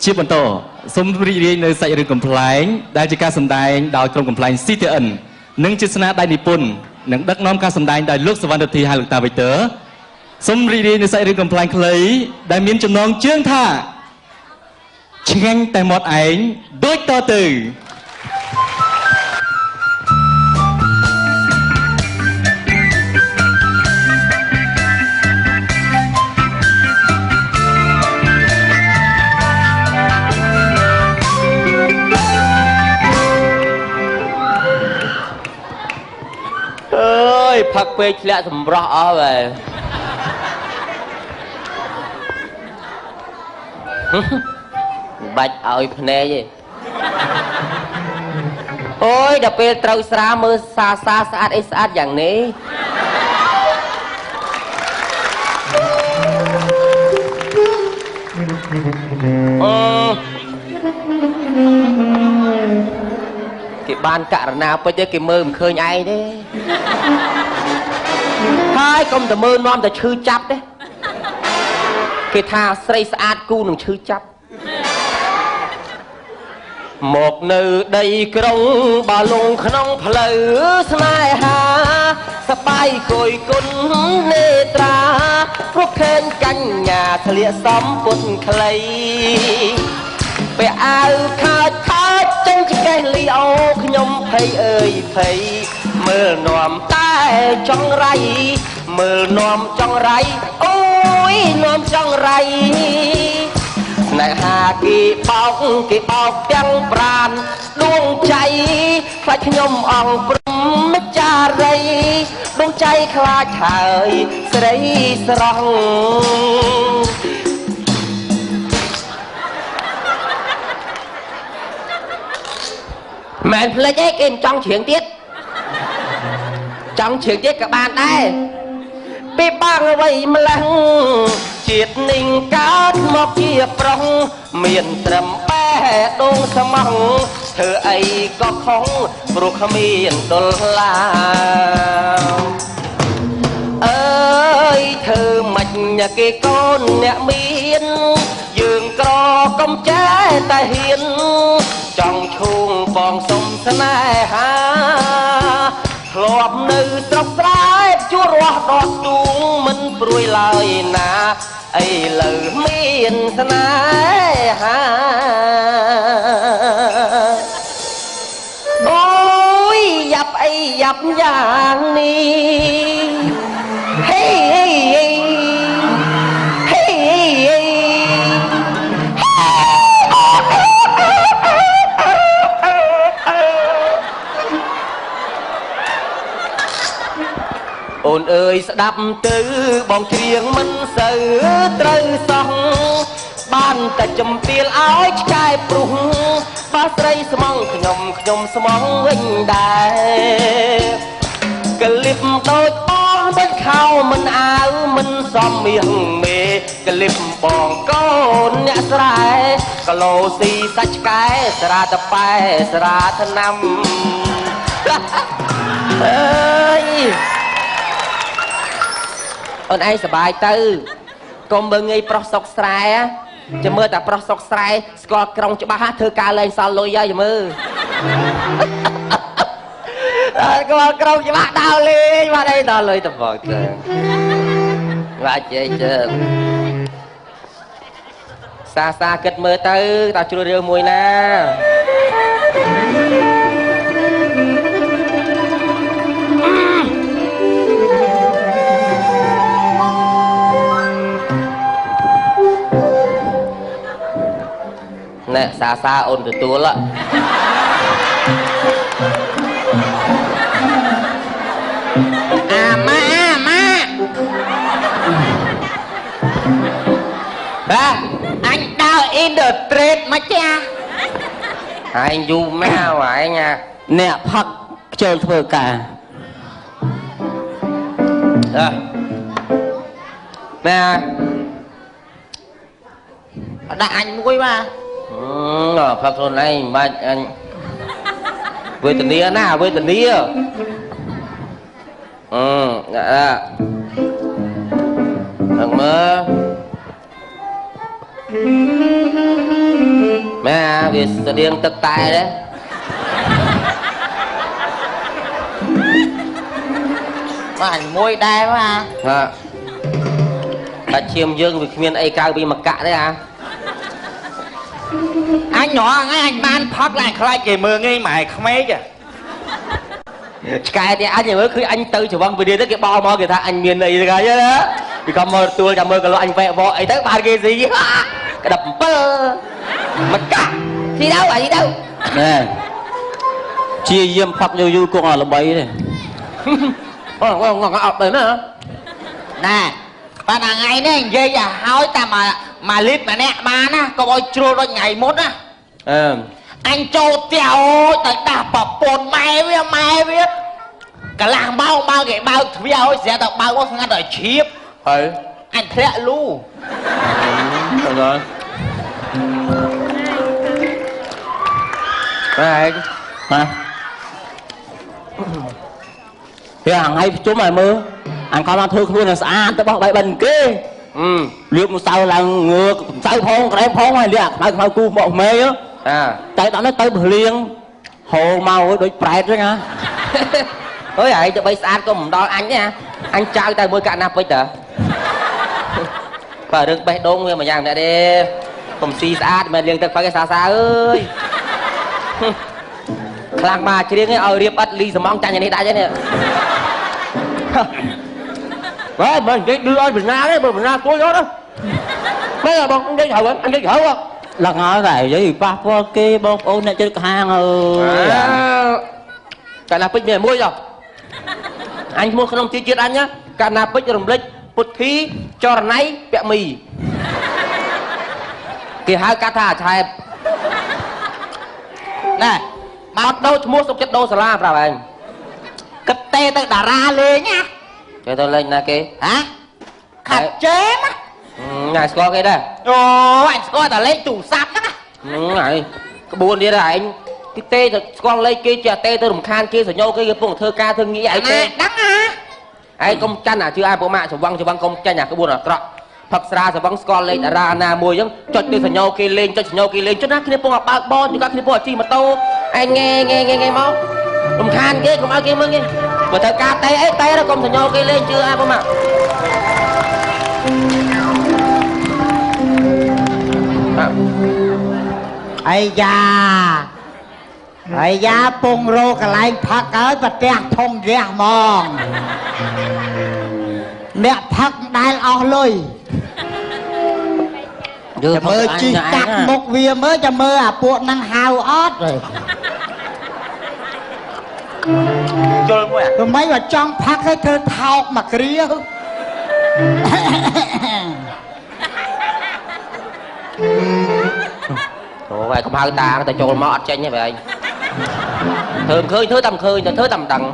ជាបន្តសូមរីករាយនៅសាច់រឿងកំប្លែងដែលជាការសម្ដែងដោយក្រុមកំប្លែង CTN និងជាស្នាដៃនិពន្ធនិងដឹកនាំការសម្ដែងដោយលោកសវណ្ណរិទ្ធីហើយលោកតាវិទ័រសូមរីករាយនៅសាច់រឿងកំប្លែងខ្លីដែលមានចំណងជើងថាឆ្ងាញ់តែមាត់ឯងដូចតទៅផឹកពេកធ្លាក់សម្រស់អស់ហើយបាច់ឲ្យភ្នែកទេអូយដល់ពេលត្រូវស្រាមើលសាស្អាតអីស្អាតយ៉ាងនេះគេបានករណាពេចទេគេមើលមិនឃើញឯងទេហើយកុំតែមើលនាំតែឈឺចាប់ទេគេថាស្រីស្អាតគូនឹងឈឺចាប់មកនៅដីក្រុងបាឡុងក្នុងផ្លូវស្នេហាសបាយគយគុណនេត្រាព្រោះឃើញកញ្ញាធ្លាក់សំពុតខ្លីពេលអាវខាចចេញចកេះលីអូខ្ញុំភ័យអើយភ័យមើលនាំតែចង់រៃមើលនាំចង់រៃអូយនាំចង់រៃស្នេហាគេបោកទាំងប្រានដួងใจខ្លាចខ្ញុំអងព្រមចារីដួងใจខ្លាចហើយស្រីស្រស់មែនភ្លេចអីគេមិនចង់ច្រៀងទៀតចង់ច្រៀងទៀតក៏បានដែរពីបាងអ្វីម្ល៉េះជាតិនឹងកើតមកជាប្រុសមានត្រឹមបែដូងស្មងធ្វើអីក៏ខុសព្រោះគ្មានដុល្លារអើយធ្វើមិនគេកូនអ្នកមានយើងក្រកុំចេះតែហ៊ានចង់ឈូងបងសុំស្នេហាធ្លាប់នៅស្រុកស្រែជួររស់ដកទួងមិនព្រួយឡើយណាឥឡូវមានស្នេហាអូយយ៉ាប់អីយ៉ាប់យ៉ាងនេះហេអូនអើយស្ដាប់ទៅបងច្រៀងមិនសូវត្រូវសោះបានតែចំទាលឲ្យឆ្កែព្រុសបើស្រីស្មងខ្ញុំស្មងវិញដែរកលិបដូចបងមិនខោមិនអាវមិនសមមៀងមេកលិបបងកូនអ្នកស្រែកលោស៊ីសាច់ឆ្កែស្រាតប៉ែស្រាថ្នាំអើយអូនឯងសប្បាយទៅកុំមើងងាយប្រុសសុកស្រែចាំមើលតែប្រុសសុកស្រែស្គាល់ក្រុងច្បាស់ធ្វើការលេងសល់លុយហើយចាំមើលស្គាល់ក្រុងច្បាស់ដើរលេងបាត់អីដល់លុយទៅបងទៅបាទជ័យជើងសាគិតមើលទៅតើជ្រួលរឿងមួយណាណែសាអូនទទួលអាម៉ាអញដើរអ៊ីនធឺត្រេតមកចាឯងយូរម៉ែឯងអ្នកផឹកខ្ជិលធ្វើការណែដាក់អញមួយបាទផឹកខ្លួនឯងមិនបាច់អញវេទនាណាវេទនាហ្នឹងមើល mẹ vì sự điên tức tay đấy mà ảnh môi đai mà bà chiêm dương vì miền ấy cao bị mặc cạ đấy à anh nhỏ ngay anh ban phát lại khai kể mơ ngay mày không mấy kìa cái thì anh nhớ khi anh tự chủ vâng vì đi tới cái bo mò kìa tha anh miền này cái chứ đó vì còn mơ tôi chả mơ cái lo anh vẽ vợ ấy tới bàn cái gì cái đập bơ mặc cạ đi đâu à đi đâu nè chia diêm phát vô vui con là bậy này ngon ngọt đấy nữa nè bà là ngày đấy anh dây à hỏi ta mà lít mà nè mà nè có bôi trôi đôi ngày mốt á anh trâu tèo tại đạp vào bồn mai với cả làng bao cái bao phía ơi sẽ tập bao có ngăn đợi chip phải anh thẹ lu được rồi cái hả thì hàng hay chú mày mơ anh con ăn thương luôn là xa tới bóc bậy bình kia liệu một sao là ngược sao phong cái phong hay liệt mà cu một mê á tại đó nó tới bờ liên hồ màu đôi prẹt đó nha ôi ấy tụi bay xa có một đo anh nha anh trao tay môi cạn nắp với tớ và đừng bay đông mà nhàng lại đi cùng xì xa mà liền tập phải cái xa xa ơi làm mà chỉ riêng ở điệp bắt ly mong chanh này đã chứ nè vậy mình cái đưa anh Việt Nam đấy Việt Nam cố gió đó mấy là bọn anh đi hậu không là ngồi này với ba qua kia bông ôn này chơi hàng ơi cả nạp bích về mua rồi anh mua không chi chết anh nhá cả nạp bích đồng lịch một thí cho là nấy bẹ mì kì hai cá thả chai nè mà đâu mua xong chất đâu xà la vào anh cất tê tới đà ra lên nhá cho tôi lên nè kì hả khát chế á ngài score cái đây ồ anh score ta lên chủ sạp đó này cái buồn đi là anh cái tê rồi con lấy kia chả tê tôi đồng khan kia rồi nhau cái vùng thơ ca thương nghĩ ấy nè đắng à anh công chăn à chứ ai bộ mạng cho văng công chăn nhà cái buồn là trọ thật ra rồi văng score lên đã ra na mùi giống cho từ rồi nhau kia lên cho nhau kia lên cho nó khi nó học ba bo thì các khi bộ chi mà tô anh nghe máu đồng khan kia không ai kia mưng kia mà thơ ca tê ấy tê nó công rồi nhau kia lên chưa ai bộ mạng ai da pung rô cả lại phát ở và treo thông ghé mòn mẹ phát đai o lôi mơ chi cắt một vía mới cho mơ à buộc năng hao ót rồi mấy mà trong phát cái thơ thao mà kia ủa vậy không hai ta ta cho mót cho như vậy thường khơi thứ tầm tầng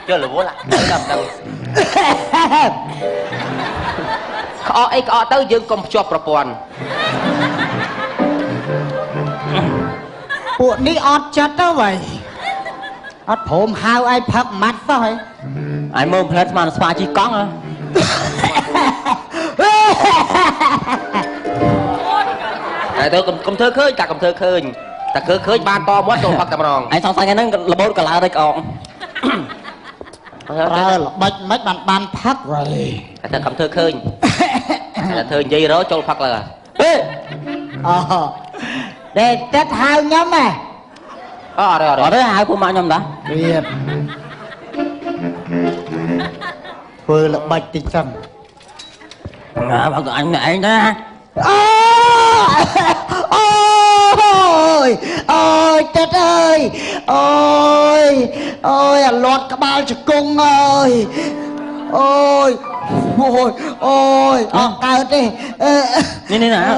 chơi là bố lại thứ tầm tầng khó tới dương công cho propon bộ ní ót chất đó vậy ót phồm hao ai phật mắt thôi ai mồm hết mà spa chỉ con à tôi cầm thơ khơi cả cầm thơ khơi ta khơi ban to mất đồ phật tầm ròng anh xong cái nó là bố cả là đây còn là bạch bàn phát rồi ta cầm thơ khơi là thơ gì đó cho phật là để tết hao nhóm à rồi ở đấy hao của mạng nhóm đó biết vừa là bạch tình sầm ngã bảo anh này đó ôi chết ơi ôi lọt cả bao chục cung ơi ôi cao đi nè nè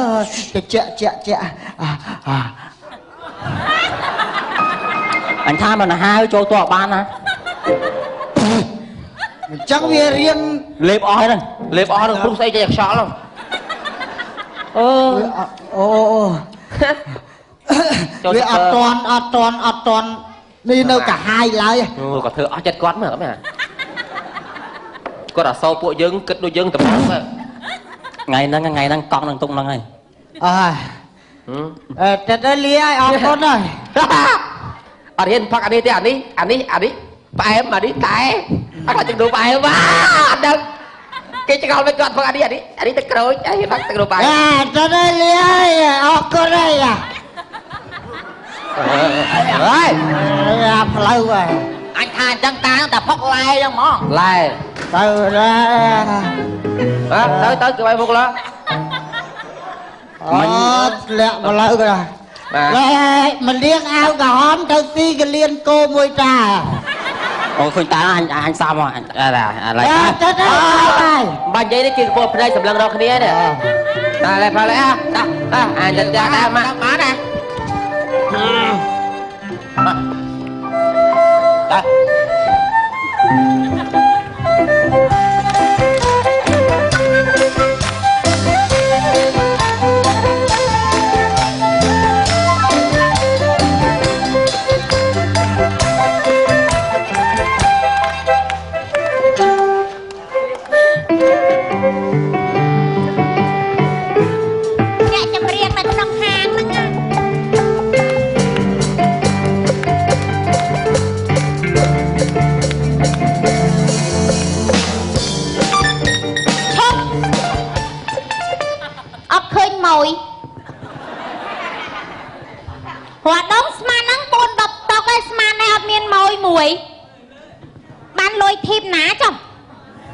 chạ anh tham mà là hai chỗ tọa ban à chắc vì riêng lệp oi rồi không xây cho giặc sọ đâu vì ọt toàn đi đâu cả hai lại có thơ chết quán mà các bạn có đã sau bộ dân kết đôi dân tập mà ngày đang con đang tung năng này Thật ơi lia ai ọt con rồi. Ở đây phật anh đi thế anh đi bà em mà đi tại anh là chừng đồ bà em quá anh đâu cái chắc với con phật anh đi tất rồi anh phật tất đồ bà Thật ơi lia ai ọt con đây à. rồi Làm lâu rồi. Anh tha chân ta ta phóc lai đâu mà. lại Từ ra. tới cứ bay phục lo Lẹ mà lâu rồi. Mình điên ao gà hóm đầu tiên cái liên cô môi trà. ôi khuyên ta anh sao mà lại bà giấy đấy kia cô đây sầm lần đâu kia nè lại phải lại anh chân ra mà má nè hoạt động smart năng bồn đập tao cái smart này ở miền mồi muối ban lôi thêm ná chồng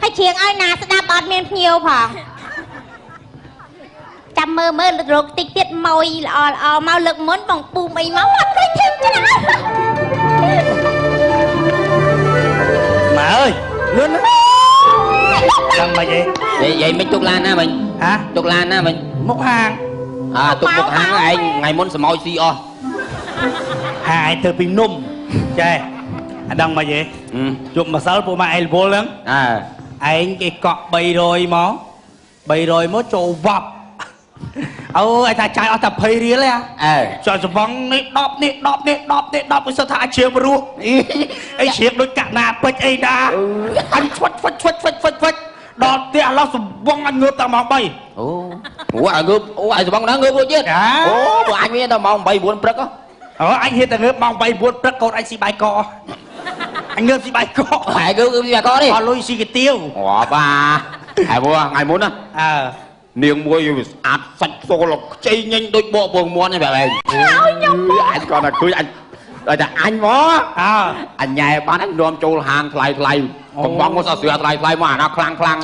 hay chiếng ai ná sẽ đạp ở miền nhiều phở chăm mơ rục tích tiết mồi mau lực muốn bằng bùm ấy máu mặt lôi thêm chứ nào Mẹ ơi luôn Đằng mà vậy vậy mấy chục lan á mình hả chục lan á mình múc hàng chục hàng anh ngày muốn sầm mồi xì o hai từ pin nôm chơi đằng mà vậy chụp mà sáu bộ mà anh vô lắm anh cái cọp bay rồi mó trâu vập anh ta chạy ở tập hay riếtเลยcho cho vắng nít đọp cái sao thả chiếc vào luôn anh chiếc đôi cả nà bịch ấy đã anh phất đọt tiệt lo sụp văng anh ngược tao mong bay ai sụp văng nó ngược luôn chứ bộ anh biết tao mong bay buồn prất á anh hiện tại ngược mong bay buồn prất còn anh xì bài cò anh ngược xì bài cò phải ngược xì bài cò đi lui xì cái tiêu bà ngày muốn á niềng môi ạt sạch xô là chay nhanh đôi bộ buồn muôn như vậy này anh còn là cưới anh rồi là anh mó anh nhảy bán anh đom trâu hàng thay còn bóng có sao sửa thay mà nó khăng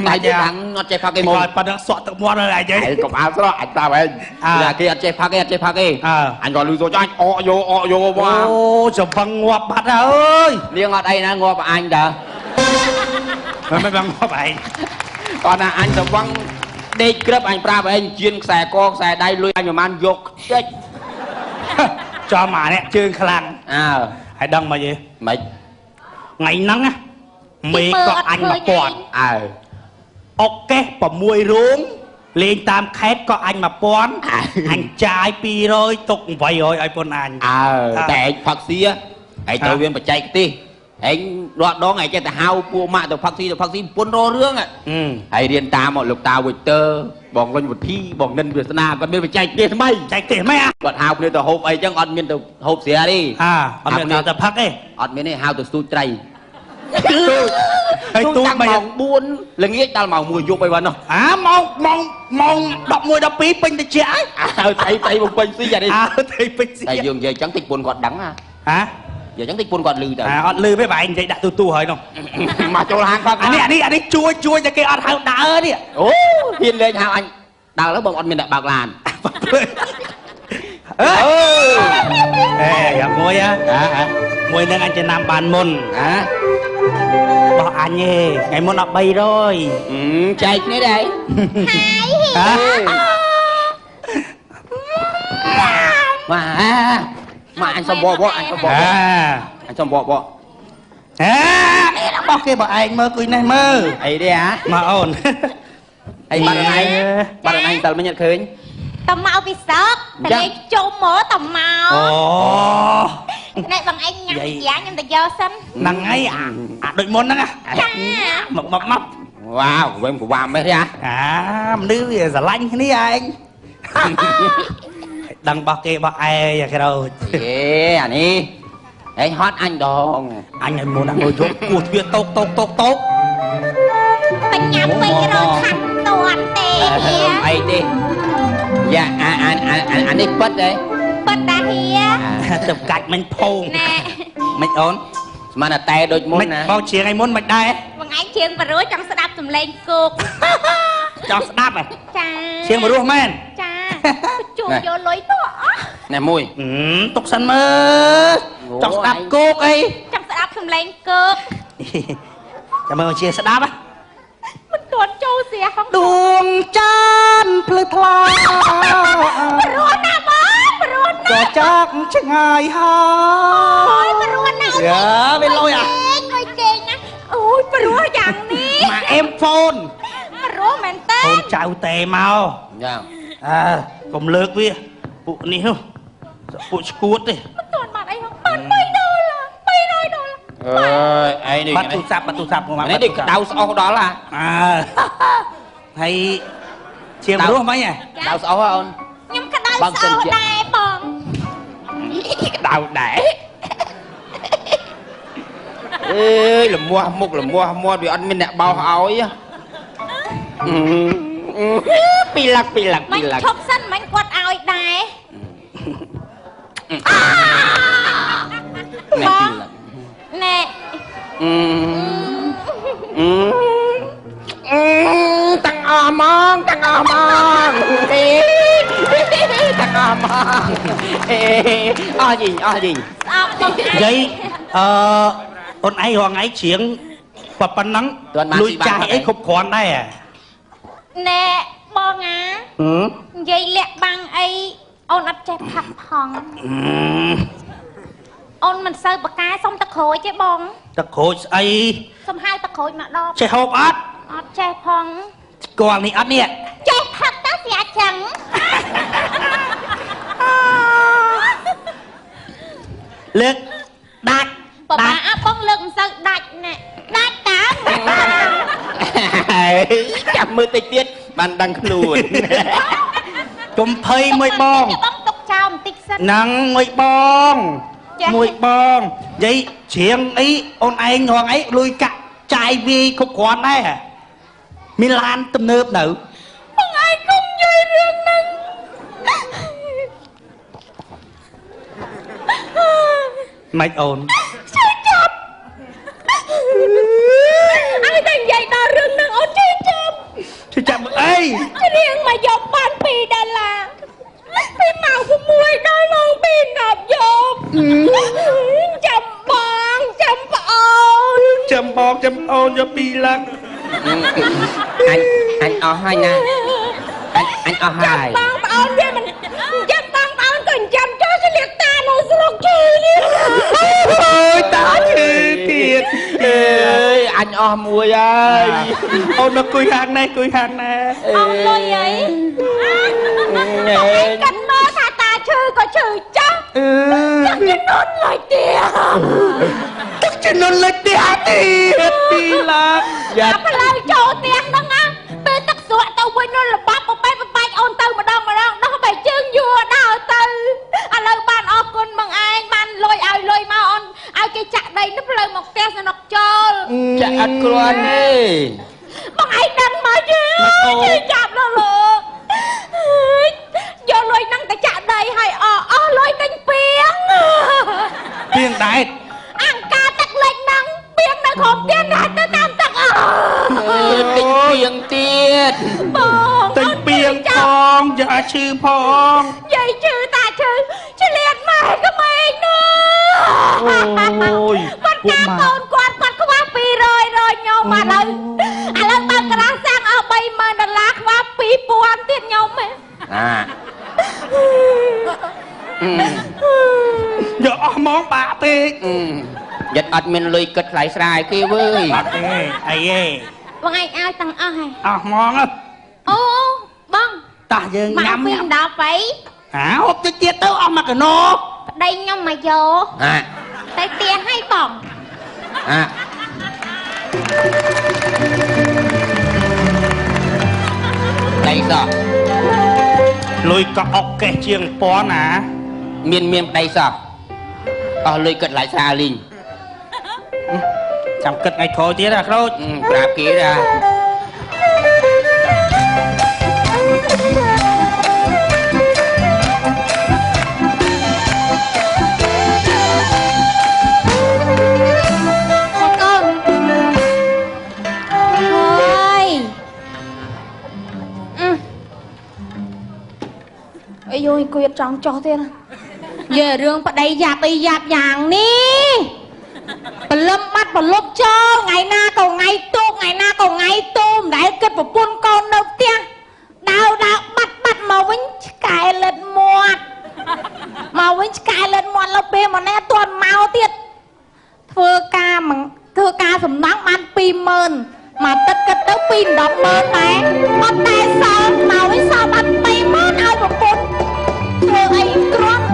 này chứ thằng nó chơi pha cái mồm rồi bắt được sọt tự mua rồi này chứ còn áo đó anh ta vậy là kia anh chơi pha cái anh còn lưu rồi cho anh ọ vô qua ô chồng bằng ngọt bát ơi niềng ở đây nó ngọt anh đã mấy bằng ngọt vậy còn là anh sẽ văng đi cướp anh pra với anh chuyên xài con xài đây lui anh mà man vô chết cho mà nè chương khăn hãy đăng mà gì mày ngày nắng á mày có anh mà còn ok bỏ mùi ruống lên tam khét có anh mà pón anh trai pi rồi tục vậy rồi ai pon anhแต่ Phật sĩ áไอ้ตัวเวียนปัจจัยที่ไอ้รอดน้องไอ้เจ้าแต่เฮาปูมาแต่Phật sĩปนรอเรื่องอ่ะไอ้เรียนตามหมดลูกตาวิเตอร์บอกกันบุตรพี่บอกเงินเวทนาก็ไม่ไปใจเกลียดทำไมใจเกลียดไหมอ่ะกดเฮาเนี่ยแต่หอบไอ้จังอันเมียนแต่หอบเสียดิอันเมียนแต่พักเอ้อันเมียนเนี่ยเฮาแต่สู้ใจไอ้ตู้ไปบุญเรื่องนี้ตาหมองมวยยุบไปวันเนาะมองดอกมวยดอกปีเป็นแต่เจ้าใจบุญเป็นสิอย่างนี้แต่ยังยังจังติดบุญกอดดังอ่ะgiờ chẳng thích buôn còn lư rồi lư với bạn vậy đã tu hỏi không mà cho hàng không anh đi chua cho cái ăn hao đỡ đi hiền lên hao anh đào lớp bọn anh mình đã bạc làn gặp môi á môi nên anh trên nam bàn môn bỏ anh nhé ngày môn học bay rồi chạy nữa đây mà anh xong bò anh xong bò nó bò kia bỏ anh mơ cười này mơ ấy đi hả mà ổn ấy bắt anh tao mới nhận khơi tầm màu bị sót tại đây trông mỡ tầm màu này bằng anh nhăn giá nhưng ta do xanh năng ấy đội môn đó mập wow em của bà mấy hả đứa gì giả lanh cái này anh đằng bác kê bác ai vậy cái đâu à ní đấy hót anh đòn anh ấy muốn ăn ngồi chốt cua thuyền tốt tốt tốt tốt បញ្ញាប់វិញរត់ខាត់តន់ទេ ai đi dạ anh đi bớt đấy ប៉ិតតាហៀ tập cạch mình phồng ណែ mình ổn mà là tay đôi môn mình nè bao chiếng anh muốn mình đây បងឯងជើងបរួយចង់ស្ដាប់សំឡេងគោក cho đáp này ចា chiếng mà ruột men ចាជួយកលុយទៅអស់ nè mùi tục sân mơ cho đáp cô ấy ចង់ស្ដាប់សំឡេងគោក chào mừng chiếng đáp á មិនទាន់ចូលសៀហង đuông chan phơi thla បរួនណាបងបរួនណា cho chắc chẳng ai ha អូយបរួនណា dạ bên lôi à អើយគេងណាអូយបរួនយ៉ាងនេះ mà em phone បរួនមែនតើ phone chào tè mau dạ à cùng lược với phụ ní không phụ scuốt đi មិនទាន់បានអីហងបាន$3 $300 ơi ai đi bắt tu sạp của nãy đi đau sao đó là à hay chiêm Đâu? đúng không mấy nhỉ đau sao không ខ្ញុំក៏ដៅ បង សោ សិនជា ដែរបង đau đẻ ê là mua vì anh mình nè bao áo á pi lắc មិនឈប់សិនមិនគាត់ឲ្យដែរ nè pi lắc ណែ tăng omong ê tăng omong ê gì ស្អប់បង vậy ôn ấy hoàng ấy chiến và bắn nắng Tuần bán lùi xì bán chạy thật ấy đấy. khúc khoan đây à ណែបងអា ừ. និយាយលាក់បាំងអីអូនអត់ចេះផាត់ផង អូនមិនសូវបកកែសុំតក្រូចទេបង ta khối ấy សុំហៅតក្រូចម្ដង chạy hộp át អត់ចេះផង còn này át nè ចេះផាត់តើស្អាតចឹង lực đạch បបាអើបងលើកមិនសូវដាច់ណែដាច់តាម chạm mưa tây tiết bàn đăng lùi chùm phây môi បង bong ទុកចោលបន្តិចសិន nắng môi bong Dạ. môi bong vậy chiến ấy ôn anh hoàng ấy lùi cạnh chạy vì khúc khoan đây à Milan tùm nớp nữ បងឯងគុំនិយាយរឿងហ្នឹង mày ổn ជួយចាប់ ឲ្យតែនិយាយដល់រឿងហ្នឹងអូនជួយចាប់ chứ chậm ấy ច្រៀងមកយកបាន$2ពីមក6ដល់ម៉ោង2ដល់យកចាំបងចាំប្អូន chậm bong chậm ôn cho pi lăng anh o hai nè anh o ចាំ hai បងប្អូនវាមិនចាំបងប្អូនក៏ចាំចូលស្លៀកតានៅស្រុកជឿនេះ ôi ta chư thiệt ơi anh o mùi ơi ôn nó cùi hàng này អស់លុយអីបងឯងកាត់មកថាតាឈឺក៏ឈឺចាស់ចាំជំនុនលុយទៀត tức chứ nó lấy tiền thiệt pi lăng យ៉ាផ្លូវចូលផ្ទះហ្នឹងណាពេលទឹកស្រក់ទៅវិញនោះលបាប់បបែកអូនទៅម្ដងដល់បែកជើងយួរដល់ទៅឥឡូវបានអរគុណបងឯងបានលុយឲ្យលុយមកអូនឲ្យគេចាក់ដីនោះផ្លូវមកផ្ទះសនុកចូល chạy ăn cruan đi បងឯងដឹងមកជឿជួយចាប់ដល់លើយកលុយហ្នឹងទៅចាក់ដីឲ្យអស់លុយទិញពីង tiền đại អង្ការទឹកលិចហ្នឹងពីងនៅក្រុមផ្ទះណាទៅតាមទឹកអស់ tính tiền tiết បង tình biếng phong dạ chư phong យាយជឿតាជឿឆ្លៀតម៉ែក្មេងនោះ ôi គាត់កាកូនគាត់ខ្វះ200ខ្ញុំឥឡូវបើក្រាស់សាំងអស់$30,000ខ្វះ2,000ទៀតខ្ញុំហ៎ à giờ món bạc đi giật admin lùi cất lại xài kia với bạc đi ai ê បងឯងឲ្យទាំងអស់ហ៎ món á អូបង ta giờ មក nhắm ពី nhắm ដល់បៃ hả hộp cho chết tới ông mà cái nó ប្តីខ្ញុំមកយក à តែផ្ទះឲ្យបង à đây sao លុយក៏អុកកេះជាងពណ៌ណា មានប្តីសោះអស់លុយគិតឡាយស្រាលីង ចាំគិតថ្ងៃក្រោយទៀតណាក្រូច ប្រាប់គេដែរ កូនហើយអាយគួយអត់ចង់ចោះទៀតយេរឿងប្តីយ៉ាប់អីយ៉ាប់យ៉ាងនេះបលឹមបាត់បលប់ចូលថ្ងៃណាក៏ថ្ងៃទូកថ្ងៃណាក៏ថ្ងៃទូមិនដែលគិតប្រពន្ធកូននៅផ្ទះដាវបាត់មកវិញឆ្កែលិតមាត់មកវិញឆ្កែលិតមាត់លើពេលមកនេះអត់ទាន់មកទៀតធ្វើការសំណងបាន 20000 មកទឹកគិតទៅ2 100000ដែរអត់តែសល់មកវិញសល់បាន 20000 ឲ្យប្រពន្ធធ្វើអីគ្រាន់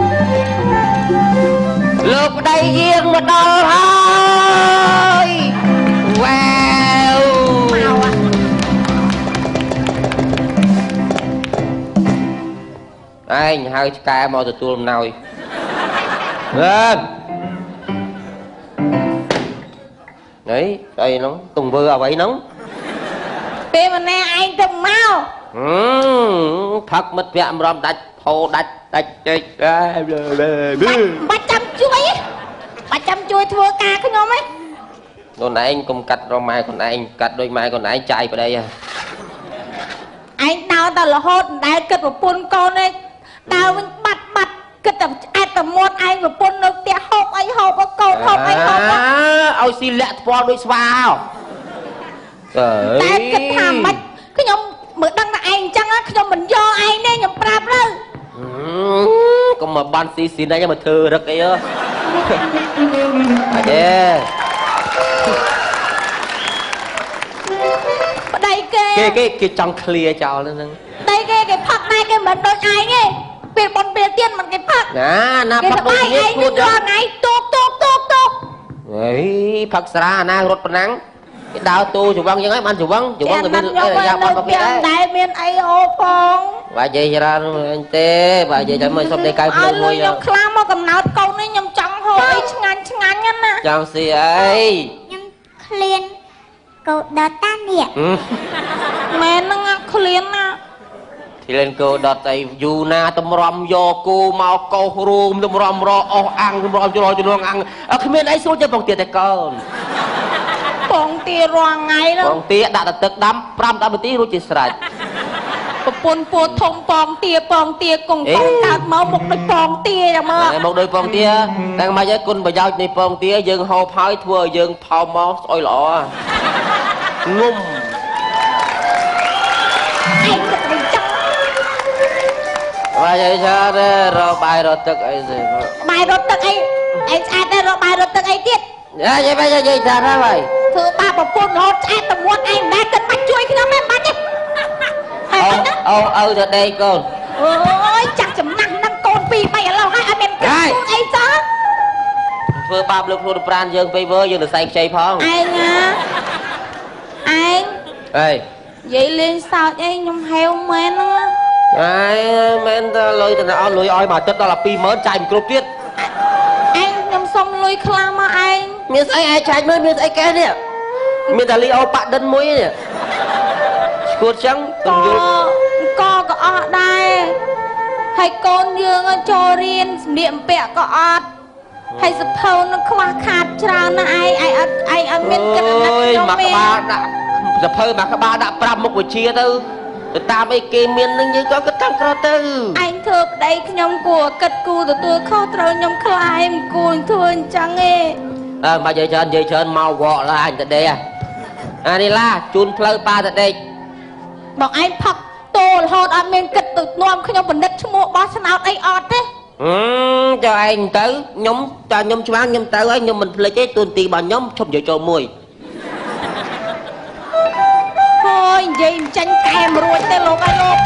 លោកប្តីយាងមកដល់ហើយវ៉ាវ មកឯងហៅឆ្កែមកទទួលអំណោយនេះអីហ្នឹងទង្វើអ្វីហ្នឹង ពេលម្នាក់ឯងទៅមក ផឹកមិត្តភក្តិអំរំដាច់ផោដាច់ចេក បាច់ចាំជួយធ្វើការខ្ញុំហ៎ ខ្លួនឯងកុំកាត់រម៉ែខ្លួនឯងកាត់ដោយម៉ែខ្លួនឯងចាយប្តីហ៎ ឯងដើរតែរហូតមិនដែលគិតប្រពន្ធកូនទេដើរវិញបាត់គិតតែអែតតែមាត់ឯងប្រពន្ធនៅផ្ទះហូបអីហូបកូនហូបអីហូប ឲ្យស៊ីលាក់ថ្ពាល់ដូចស្វាតែ តែគិតថាមិនខ្ញុំមើលដឹងថាឯងអញ្ចឹងខ្ញុំមិនយកឯងទេខ្ញុំប្រាប់ទៅ កុំមកបានស៊ីស៊ីនេះមកធ្វើរឹកអីហ៎អត់ទេ ប្តីគេ គេចង់ឃ្លាចោលហ្នឹង ប្តីគេផឹកដែរគេមិនដូចឯងទេពេលបនពេលទៀតមិនគេផឹក ណាផឹកដូចនេះខ្លួន គេថ្ងៃទូក ហេផឹកស្រាណារត់ប៉ុណ្ណឹងគេដើរទូច្រវឹងអញ្ចឹងហើយបានច្រវឹងក៏មានអីយ៉ាងបាត់ប្រភេទដែរ មានអីហូបផង បាទនិយាយច្រើនអញទេបាទនិយាយតែមើលសុំតែកៅភ្លើងមួយ ខ្ញុំខ្លាំងមកកំណើតកូននេះខ្ញុំចង់ហូបអីឆ្ងាញ់ណា ចង់ស៊ីអី ខ្ញុំឃ្លានកោដតានេះ មែនហ្នឹងឃ្លានណា ទីលេនកោដតអីយូណាតម្រាំយកគូមកកោសរួមតម្រាំរអស់អាំងតម្រាំជ្រោជ្រងអាំងគ្មានអីស្រួលទេបងទៀតតែកូន បងទារាល់ថ្ងៃហ្នឹង បងទាដាក់ទៅទឹកដាំ5 10នាទីរួចជាស្រេច ប្រពន្ធពោះធំបងទាកងកើតមកមុខដូចបងទាយ៉ាងមើល មកដោយបងទាតែមិនអីគុណប្រយោជន៍នៃបងទាយើងហូបហើយធ្វើឲ្យយើងផោមកស្អុយល្អងុំ ឯងគិតមិនចឹង បាទយាយចារកបាយរកទឹកអីទេ បាយរត់ទឹកអីឯងស្អាតដែររកបាយរត់ទឹកអីទៀត យាយចាណាហើយ ធ្វើបាបប្រពន្ធរហូតឆ្អែតតែមាត់ឯងមិនដែលគិតបាច់ជួយខ្ញុំទេបាច់ទេ អូទៅដេកកូន អូយចាស់ចំណាស់នឹងកូន2 3ឥឡូវហើយអត់មានគិតអីសោះ ធ្វើបាបលើខ្លួនប្រានយើងពេកវើយើងទៅសែងខ្ចីផង ឯងណាឯង អី និយាយលេងសើចអីខ្ញុំហេវមែនហ្នឹង អើយមែនតើលុយទៅអត់លុយឲ្យមកចិត្តដល់20000ចាយមិនគ្រប់ទៀត ឯងខ្ញុំសុំលុយខ្លះមកឯង មានស្អីឯងចាយមើលមានស្អីកែនេះមានតែលីអូប៉ាដិនមួយនេះឈួតចឹងទំយល់ ក៏អស់ដែរហើយកូនយើងចូលរៀនសម្លៀកបំពាក់ក៏អត់ហើយសភៅនឹងខ្វះខាតច្រើនណាស់ឯងអត់មានគិតអាណិតខ្ញុំ មក ទេ ក្បាលដាក់សភៅមកក្បាលដាក់5មុខវិជ្ជាទៅតាមអីគេមាននឹងយើងក៏គិតតាមក្រទៅ ឯងធ្វើប្តីខ្ញុំគួរគិតគូរទទួលខុសត្រូវខ្ញុំខ្លាយមិនគួរធ្វើអញ្ចឹងទេ មកនិយាយច្រើនមកវក់ឡាអញទៅដេកអានេះឡាជូនផ្លូវប៉ាទៅដេក បងឯងផឹកតូរហូតអត់មានគិតទៅនាំខ្ញុំបណ្ឌិតឈ្មោះបោះឆ្នោតអីអត់ទេ ចុះឯងទៅខ្ញុំច្បាស់ខ្ញុំទៅហើយខ្ញុំមិនភ្លេចទេទូនទីរបស់ខ្ញុំឈប់និយាយចូលមួយ ហើយនិយាយមិនចាញ់កែមរួចទេលោកអើយលោក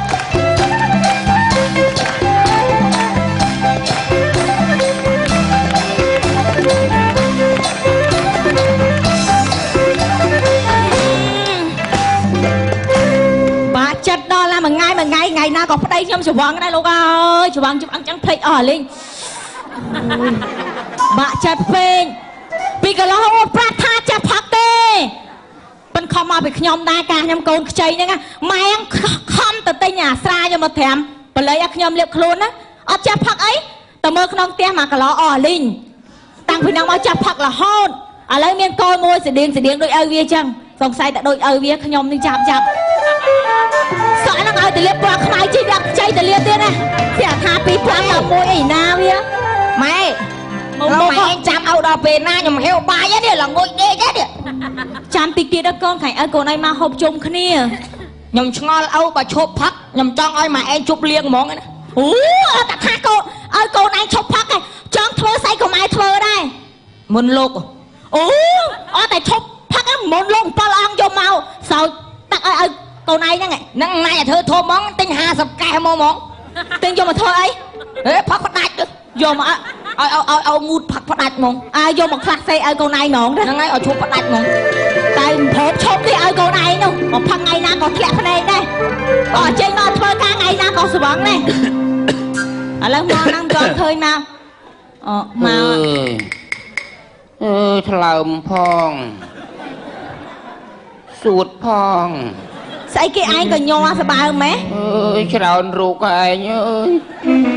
ចិត្តដល់ឡាមួយថ្ងៃថ្ងៃណាក៏ប្ ដីខ្ញុំច្រវងដែរលោកអើយច្រវងជិះអញ្ចឹងភ្លេចអស់លេងបាក់ចិត្តពេកពីកន្លងអូនប្រាប់ថាចាប់ផឹកទេប៉ិនខំមកពីខ្ញុំដែរការខ្ញុំកូនខ្ចីហ្នឹងម៉ែខំទៅទិញអាស្រាយកមកត្រាំបល័យឲ្យខ្ញុំលាបខ្លួនណាអត់ចាប់ផឹកអីតែមើលក្នុងផ្ទះមកកន្លងអស់លេងតាំងពីហ្នឹងមកចាប់ផឹករហូតឥឡូវមានកូនមួយស្តៀងដូចឪវាអញ្ចឹងសង្ស័យតែដូចឪវាខ្ញុំនឹងចាប់សក់ហ្នឹងឲ្យទៅលាបពណ៌ខ្មៅជីដាក់ខ្ចីទៅលាបទៀតណាគេថា2 5 11អីណាវាម៉ែមកឯងចាំឲ្យដល់ពេលណាខ្ញុំហេវបាយនេះល្ងុយដេកនេះចាំតិចទៀតដល់កូនខាញ់ឲ្យកូនឯងមកហូបជុំគ្នាខ្ញុំឆ្ងល់ឪបើឈប់ផឹកខ្ញុំចង់ឲ្យម៉ែឯងជប់លៀងហ្មងណាអូអត់ថាកូនឲ្យកូនឯងឈប់ផឹកឯងចង់ធ្វើស្អីក៏ម៉ែធ្វើដែរមុនលោកអូអត់តែឈប់ផឹកមុនលោក7អង្គយកមកសោយដាក់ឲ្យកូនឯងហ្នឹងម៉ែធ្វើធំហ្មងទិញ50កែហ្មងទិញយកមកធ្វើអីហេផឹកផ្ដាច់យកមកឲ្យងូតផឹកផ្ដាច់ហ្មងយកមកខ្លះសេឲ្យកូនឯងហ្មងហ្នឹងហើយឲ្យឈប់ផ្ដាច់ហ្មងតែប្រហែលឈប់ទេឲ្យកូនឯងនោះមកផឹកថ្ងៃណាក៏ធ្លាក់ភ្នែកដែរអត់ចេញមកធ្វើការថ្ងៃណាក៏ស្វឹងដែរឥឡូវមកហ្នឹងក៏ឃើញមកមកថ្លើមផងសួតផងស្អីគេឯងក៏ញ័រសបើម៉េះច្រើនរោគឯងអើយ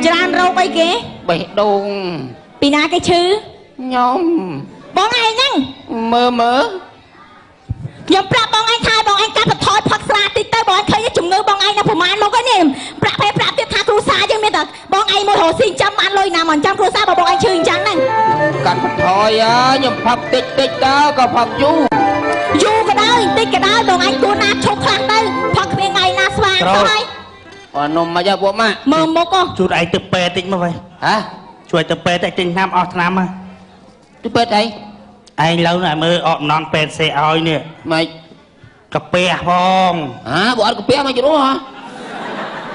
ច្រើនរោគអីគេបេះដូងពីណាគេឈឺខ្ញុំបងឯងហ្នឹងមើលខ្ញុំប្រាប់បងឯងថាបងឯងកាត់បន្ថយផឹកស្រាតិចទៅបងឯងឃើញជំងឺបងឯងណាប្រហែលមកនេះប្រាប់ទៀតថាគ្រូសាយើងមានតែបងឯងមួយរស់ស៊ីចាំបានលុយណាមកចាំគ្រូសាបើបងឯងឈឺអញ្ចឹងហ្នឹងកាត់បន្ថយខ្ញុំផឹកតិចទៅក៏ផឹកយូរក៏ដោយតិចក៏ដោយបងឯងគួរណាឈប់ខ្លះទៅផឹកគ្មានថ្ងៃណាស្វាងទៅហើយនំមកយកពួកម៉ាក់មើលមុខជួយឯងទៅពេទ្យតិចមកវិញហ៎ជួយទៅពេទ្យតែទិញថ្នាំអស់ថ្នាំមកទៅពេទ្យអីឯងលើណែមើលអកណងពេទ្យសេឲ្យនេះម៉េចកាពះផងបើអត់កាពះមកជ្រោះហ៎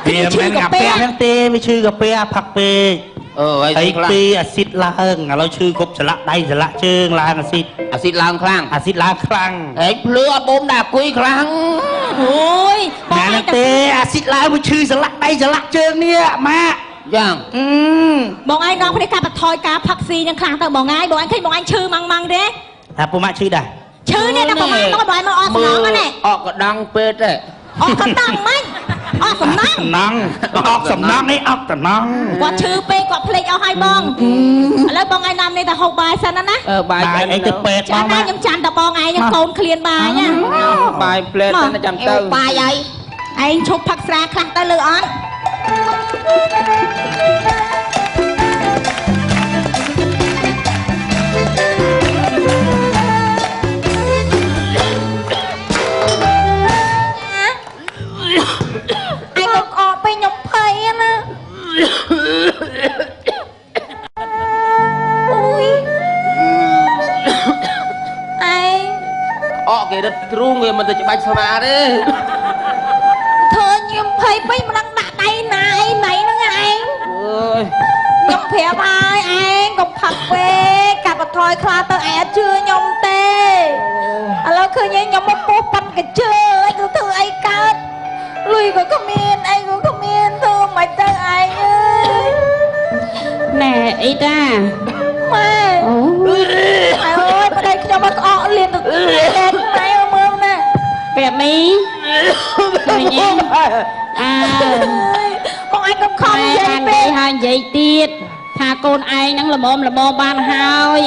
វាមិនកាពះហ្នឹងទេវាឈឺកាពះផឹកពេកហើយពីអាស៊ីតឡើងឥឡូវឈឺគ្រប់ស្លាក់ដៃស្លាក់ជើងឡើងអាស៊ីតឡើងខ្លាំងហេភ្លឺអត់បូមដាក់គុយខ្លាំងអូយម៉ែទេអាស៊ីតឡើងវាឈឺស្លាក់ដៃស្លាក់ជើងនេះម៉ាក់យ៉ាងបងឯងដល់គ្នាកាត់បន្ថយការផឹកស៊ីនឹងខ្លាំងទៅបងឯងឃើញបងឯងឈឺម៉ងទេថាពូម៉ាក់ឈឺដែរឈឺនេះតែប្រហែលមកបងឯងមកអត់សំណងហ្នឹងអត់ក៏ដង់ពេទ្យទេអត់ក៏ដង់មិនអត់សំណងអត់សំណងនេះអត់តំណងគាត់ឈឺពេកគាត់ភ្លេចអស់ហើយបងឥឡូវបងឯងនាំនេះទៅហូបបាយសិនណាបាយអីទៅពេទ្យបងខ្ញុំចាំតែបងឯងកូនឃ្លានបាយណាបាយផ្លេតទៅចាំទៅបាយឯងឈប់ផឹកស្រាខ្លះទៅលើអត់គេរត់ទ្រូងវាមិនទៅច្បាច់ស្មាទេធើញខ្ញុំភ័យពេកមិនដឹងដាក់ដៃណាអីណៃហ្នឹងឯងអើយខ្ញុំប្រាប់ហើយឯងកុំផឹកពេកកាត់បន្ថយខ្លះទៅឯងអត់ជឿខ្ញុំទេឥឡូវឃើញខ្ញុំមកពោះប៉ាត់កញ្ជើឯងក៏ធ្វើអីកើតលុយក៏គ្មានអីក៏គ្មានធ្វើមិនទៅឯងអើយណែអីតាម៉ែអូយប្តីខ្ញុំមកក្អកលៀនទៅតែម៉ែមើលណាបែបនេះអើបងឯងកុំខំនិយាយពេកហើយនិយាយទៀតថាកូនឯងហ្នឹងល្មមបានហើយ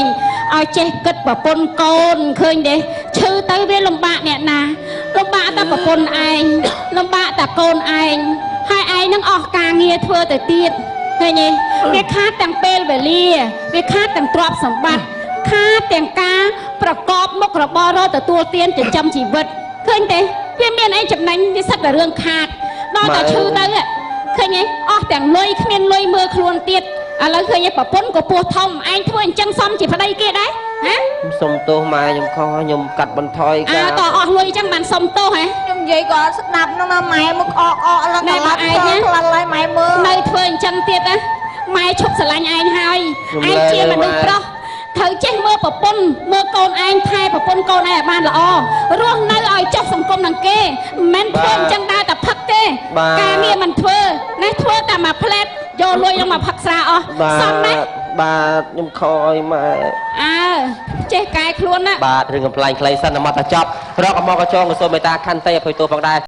ឲ្យចេះគិតប្រពន្ធកូនឃើញទេឈឺទៅវាលំបាកអ្នកណាលំបាកតែប្រពន្ធឯងលំបាកតែកូនឯងហើយឯងនឹងអស់ការងារធ្វើទៅទៀតឃើញទេវាខាតទាំងពេលវេលាវាខាតទាំងទ្រព្យសម្បត្តិខាតទាំងការប្រកបមុខរបររកទទួលទានចិញ្ចឹមជីវិតឃើញទេវាមានអីចំណេញវាសិតតែរឿងខាតដល់តែឈឺទៅឃើញទេអស់ទាំងលុយគ្មានលុយមើលខ្លួនទៀតឥឡូវឃើញប្រពន្ធក៏ពោះធំឯងធ្វើអញ្ចឹងសមជាប្តីគេដែរហ៎សុំទោសម៉ែខ្ញុំខុសខ្ញុំកាត់បន្ថយការតអស់លុយអញ្ចឹងបានសុំទោសហ៎ខ្ញុំនិយាយក៏អត់ស្ដាប់នោះណាម៉ែមកអកឡើងកន្លត់ឯងខ្លាត់ហើយម៉ែមើលនៅធ្វើអញ្ចឹងទៀតណាម៉ែឈប់ស្រឡាញ់ឯងហើយឯងជាមនុស្សប្រុសធ្វើ ត្រូវចេះមើលប្រពន្ធមើលកូនឯងថែប្រពន្ធកូនឯងឲ្យបានល្អរស់នៅឲ្យចុះសង្គមនឹងគេមិនមែនធ្វើអញ្ចឹងដែរតែផឹកទេការងារមិនធ្វើណាធ្វើតែមកផ្លែតយកលុយនឹងមកផឹកស្រាអស់សំណាស់បាទខ្ញុំខកឲ្យម៉ែអើចេះកែខ្លួនណាបាទរឿងកំ pl ាញ់ខ្លីសិនតែមកតែចប់រកមកក៏ចងក៏សូមមេត្តាខន្តីអភ័យទោសផងដែរ